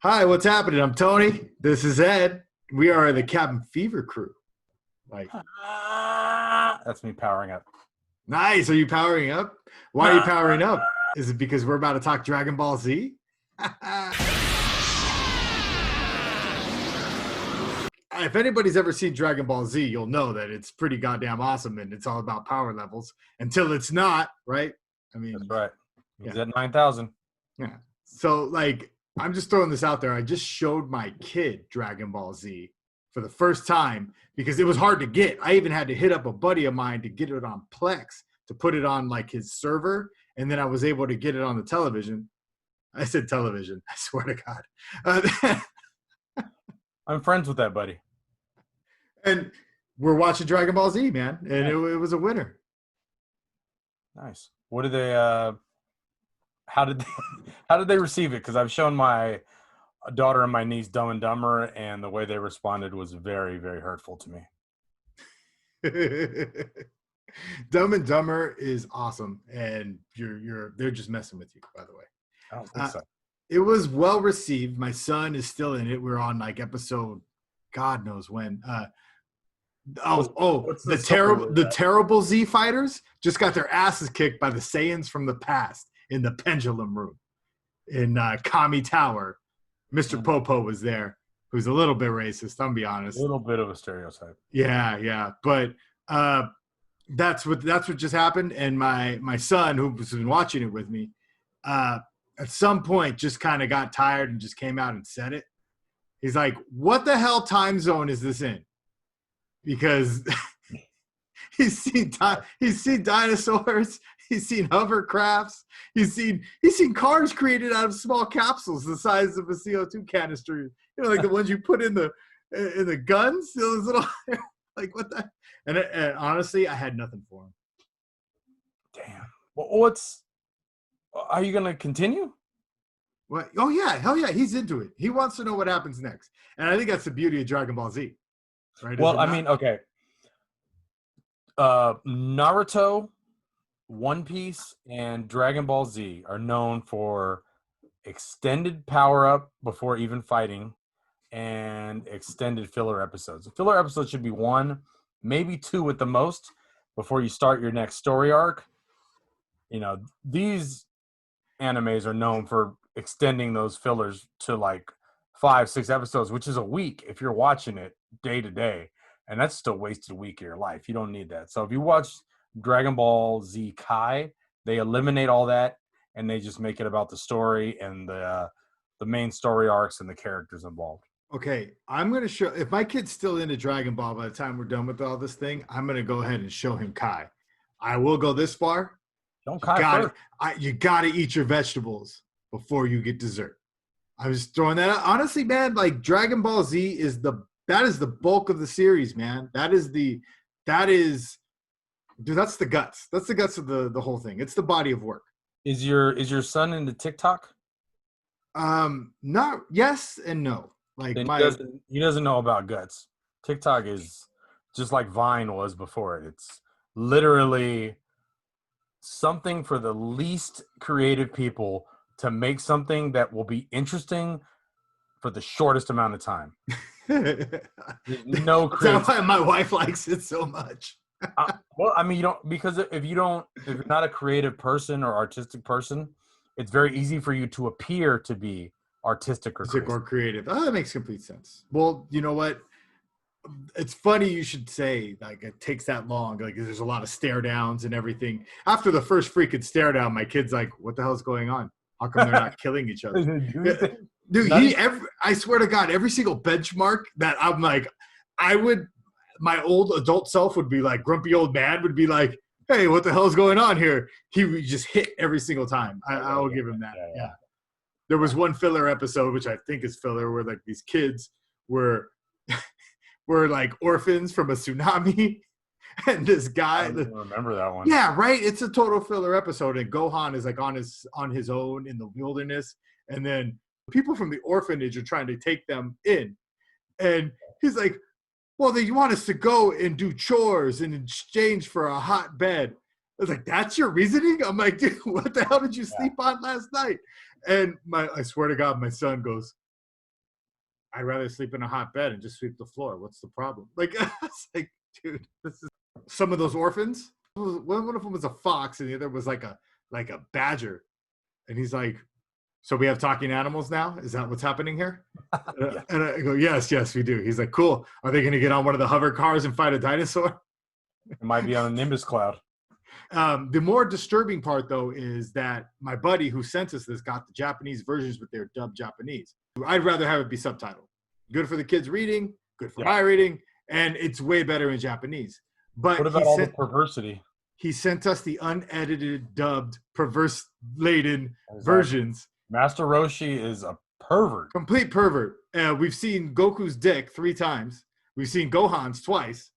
Hi, what's happening? I'm Tony. This is Ed. We are the Cabin Fever crew. Like, That's me powering up. nice. Are you powering up? Why are you powering up? Is it because we're about to talk Dragon Ball Z? If anybody's ever seen Dragon Ball Z, you'll know that it's pretty goddamn awesome and it's all about power levels until it's not, right? I mean, That's right. He's yeah. at 9,000. Yeah. So, like, I'm just throwing this out there. I just showed my kid Dragon Ball Z for the first time because it was hard to get. I even had to hit up a buddy of mine to get it on Plex to put it on like his server, and then I was able to get it on the television. I said television. I swear to God. I'm friends with that buddy. And we're watching Dragon Ball Z, man, and it was a winner. Nice. What did they? How did they receive it? Because I've shown my daughter and my niece Dumb and Dumber, and the way they responded was very, very hurtful to me. Dumb and Dumber is awesome, and they're just messing with you, by the way. I don't think so. It was well received. My son is still in it. We're on like episode, God knows when. The terrible Z fighters just got their asses kicked by the Saiyans from the past in the Pendulum Room in Kami Tower. Mr. Popo was there, who's a little bit racist. I'm be honest. A little bit of a stereotype. Yeah, but that's what just happened. And my son, who's been watching it with me, at some point just kind of got tired and just came out and said it. He's like, "What the hell time zone is this in?" Because he's seen dinosaurs, he's seen hovercrafts, he's seen cars created out of small capsules the size of a CO2 canister. You know, like the ones you put in the guns. Those little like what the. And honestly, I had nothing for him. Damn. Well, are you gonna continue? What? Oh yeah, hell yeah, he's into it. He wants to know what happens next, and I think that's the beauty of Dragon Ball Z. Right? Well, I mean, okay. Naruto, One Piece, and Dragon Ball Z are known for extended power-up before even fighting and extended filler episodes. A filler episode should be 1, maybe 2 at the most before you start your next story arc. You know, these animes are known for extending those fillers to like 5, 6 episodes, which is a week if you're watching it day to day, and that's still wasted a week of your life. You don't need that. So if you watch Dragon Ball Z Kai, they eliminate all that and they just make it about the story and the main story arcs and the characters involved. Okay, I'm gonna show, if my kid's still into Dragon Ball by the time we're done with all this thing, I'm gonna go ahead and show him Kai. I will go this far. Don't Kai first. You gotta eat your vegetables before you get dessert. I was throwing that out. Honestly, man, like Dragon Ball Z is the bulk of the series, man. That's the guts. That's the guts of the whole thing. It's the body of work. Is your son into TikTok? Not yes and no. Like he doesn't know about guts. TikTok is just like Vine was before it. It's literally something for the least creative people to make something that will be interesting for the shortest amount of time. No creativity. That's why my wife likes it so much. Well, I mean, if you're not a creative person or artistic person, it's very easy for you to appear to be artistic or creative. Oh, that makes complete sense. Well, you know what? It's funny you should say like it takes that long. Like there's a lot of stare downs and everything. After the first freaking stare down, my kid's like, "What the hell is going on? How come they're not killing each other?" Dude, I swear to God, every single benchmark that I'm like, my old adult self would be like, grumpy old man would be like, "Hey, what the hell is going on here?" He would just hit every single time. I will give him that. Yeah. There was one filler episode, which I think is filler, where like these kids were like orphans from a tsunami. And this guy, I don't remember that one. Yeah, right. It's a total filler episode, and Gohan is like on his own in the wilderness, and then people from the orphanage are trying to take them in, and he's like, "Well, they want us to go and do chores in exchange for a hot bed." I was like, "That's your reasoning?" I'm like, "Dude, what the hell did you sleep on last night?" And I swear to God, my son goes, I'd rather sleep in a hot bed and just sweep the floor. What's the problem? Like, it's like, dude, this is some of those orphans. One of them was a fox, and the other was like a badger. And he's like, "So we have talking animals now? Is that what's happening here?" Yeah. And I go, "Yes, we do." He's like, "Cool. Are they going to get on one of the hover cars and fight a dinosaur?" It might be on a Nimbus cloud. The more disturbing part, though, is that my buddy who sent us this got the Japanese versions with their dubbed Japanese. I'd rather have it be subtitled. Good for the kids reading, good for my reading, and it's way better in Japanese. But what about all the perversity? He sent us the unedited, dubbed, perverse-laden versions. Master Roshi is a pervert. Complete pervert. We've seen Goku's dick 3 times. We've seen Gohan's twice.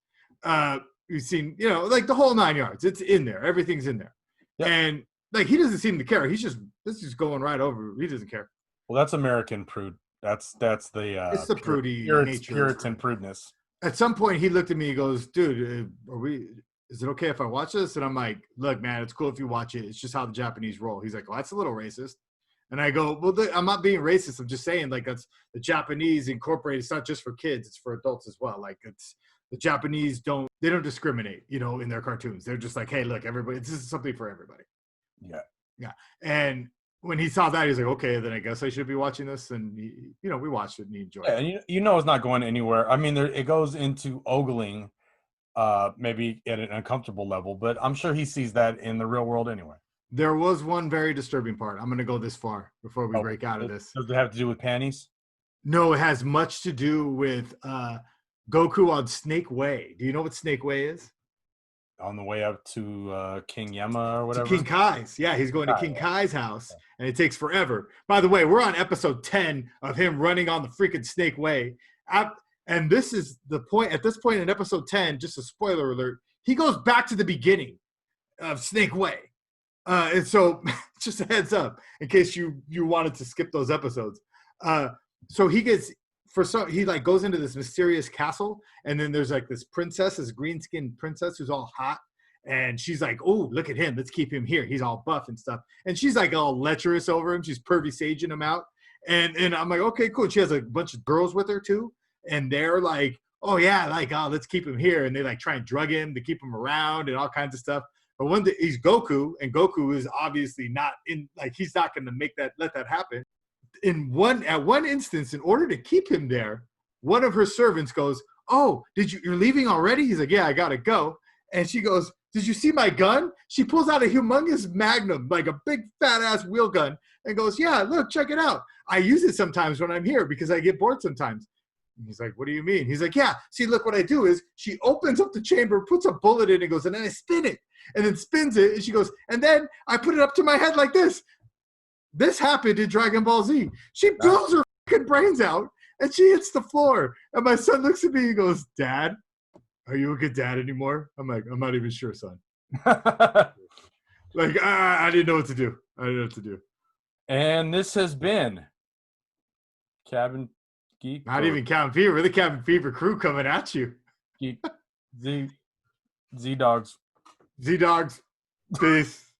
We've seen, like the whole 9 yards. It's in there. Everything's in there. Yep. And like he doesn't seem to care. This is going right over. He doesn't care. Well, that's American prude. That's the it's the prudy nature. Puritan prudeness. At some point, he looked at me. He goes, "Dude, is it okay if I watch this?" And I'm like, "Look, man, it's cool if you watch it. It's just how the Japanese roll." He's like, "Well, that's a little racist." And I go, "Well, I'm not being racist. I'm just saying, like, that's the Japanese incorporated. It's not just for kids. It's for adults as well. Like, it's the Japanese don't discriminate, in their cartoons. They're just like, hey, look, everybody, this is something for everybody." Yeah. And when he saw that, he's like, "Okay, then I guess I should be watching this." And we watched it and he enjoyed it. And it's not going anywhere. I mean, it goes into ogling. Maybe at an uncomfortable level, but I'm sure he sees that in the real world anyway. There was one very disturbing part. I'm going to go this far before we break out of this. Does it have to do with panties? No, it has much to do with Goku on Snake Way. Do you know what Snake Way is? On the way up to King Yama or whatever? To King Kai's. Yeah, he's going to King Kai's house, and it takes forever. By the way, we're on episode 10 of him running on the freaking Snake Way. And this is the point. At this point in episode 10, just a spoiler alert, he goes back to the beginning of Snake Way. And so just a heads up in case you wanted to skip those episodes. So he like goes into this mysterious castle, and then there's like this princess, this green-skinned princess who's all hot. And she's like, "Oh, look at him. Let's keep him here. He's all buff and stuff." And she's like all lecherous over him. She's pervy saging him out. And I'm like, okay, cool. She has a bunch of girls with her too. And they're like, "Oh yeah, like, oh, let's keep him here." And they like try and drug him to keep him around and all kinds of stuff. But one day he's Goku, and Goku is obviously not he's not going to let that happen. At one instance, in order to keep him there, one of her servants goes, "Oh, you're leaving already?" He's like, "Yeah, I gotta go." And she goes, "Did you see my gun?" She pulls out a humongous Magnum, like a big fat ass wheel gun, and goes, "Yeah, look, check it out. I use it sometimes when I'm here because I get bored sometimes." And he's like, "What do you mean?" He's like, "Yeah, see, look, what I do is she opens up the chamber, puts a bullet in, and goes, and then I spin it, and then spins it, and she goes, and then I put it up to my head like this." This happened in Dragon Ball Z. She blows her fucking brains out, and she hits the floor. And my son looks at me and goes, "Dad, are you a good dad anymore?" I'm like, "I'm not even sure, son." Like, I didn't know what to do. And this has been Cabin Geek. Not even Cabin Fever. We're the Cabin Fever crew coming at you. Geek. Z Dawgs. Z Dawgs. Peace.